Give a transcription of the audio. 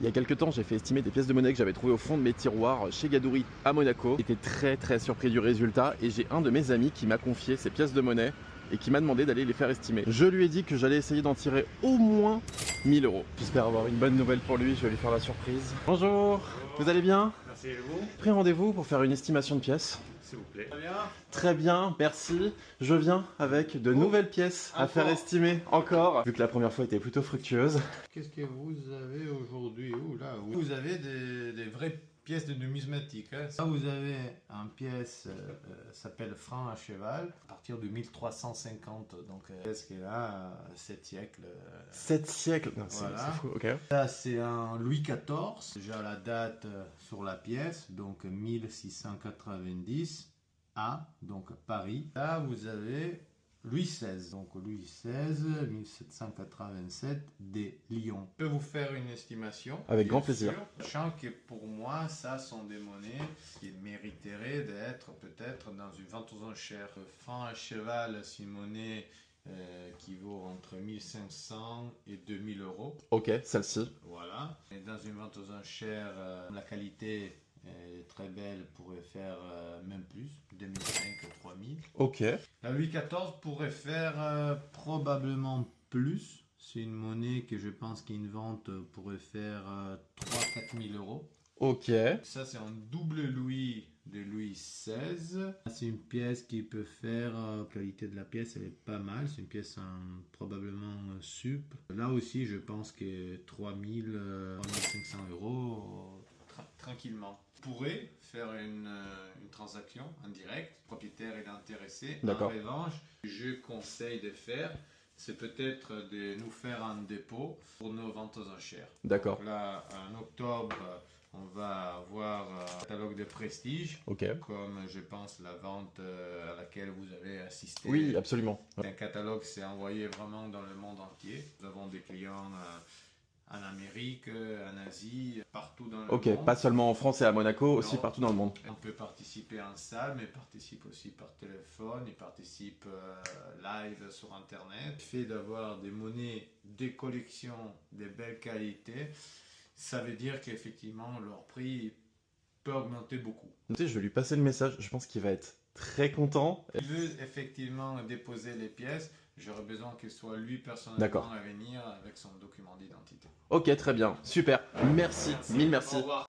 Il y a quelques temps, j'ai fait estimer des pièces de monnaie que j'avais trouvées au fond de mes tiroirs chez Gadouri à Monaco. J'étais très surpris du résultat et j'ai un de mes amis qui m'a confié ces pièces de monnaie et qui m'a demandé d'aller les faire estimer. Je lui ai dit que j'allais essayer d'en tirer au moins 1000 euros. J'espère avoir une bonne nouvelle pour lui, je vais lui faire la surprise. Bonjour, vous allez bien? Merci et vous? Pris rendez-vous pour faire une estimation de pièces. S'il vous plaît. Très bien. Très bien, merci. Je viens avec de nouvelles pièces à faire estimer encore. Vu que la première fois était plutôt fructueuse. Qu'est-ce que vous avez aujourd'hui? Oula, vous avez des vraies pièces de numismatique. Hein. Ça, vous avez une pièce s'appelle franc à cheval, à partir de 1350. Donc, pièce qui est là, 7 siècles. 7 siècles? Non, Voilà. c'est fou, ok. Ça, c'est un Louis XIV. Déjà la date sur la pièce, donc 1690 à donc Paris. Là, vous avez Louis XVI. Donc Louis XVI, 1787, des Lions. Je peux vous faire une estimation. Avec grand plaisir. Sachant que pour moi, ça sont des monnaies qui mériteraient d'être peut-être dans une vente aux enchères. Franc à cheval, c'est une monnaie qui vaut entre 1500 et 2000 euros. Ok, celle-ci. Voilà. Et dans une vente aux enchères, la qualité est très belle, pourrait faire même plus, 2005, 3000. Ok. La Louis XIV pourrait faire probablement plus. C'est une monnaie que je pense qu'une vente pourrait faire 3-4 000 euros. Ok. Ça, c'est un double Louis de Louis XVI. C'est une pièce qui peut faire, la qualité de la pièce, elle est pas mal. C'est une pièce probablement sup. Là aussi, je pense que 3000, 3500 euros, tranquillement. Vous pourrez faire une transaction en direct. Le propriétaire est intéressé. En revanche, je conseille de faire, c'est peut-être de nous faire un dépôt pour nos ventes aux enchères. D'accord. Là, en octobre, on va avoir un catalogue de prestige, comme je pense la vente à laquelle vous avez assisté. Oui, absolument. Un catalogue, c'est envoyé vraiment dans le monde entier. Nous avons des clients en Amérique, en Asie, partout dans le monde. Ok, pas seulement en France et à Monaco, aussi partout dans le monde. On peut participer en salle, mais participe aussi par téléphone, il participe live sur Internet. Le fait d'avoir des monnaies, des collections, des belles qualités, ça veut dire qu'effectivement leur prix peut augmenter beaucoup. Tu sais, je vais lui passer le message, je pense qu'il va être très content. Il veut effectivement déposer les pièces, j'aurais besoin qu'il soit lui personnellement à venir avec son document d'identité. Ok, très bien, super, merci, mille merci. Au revoir.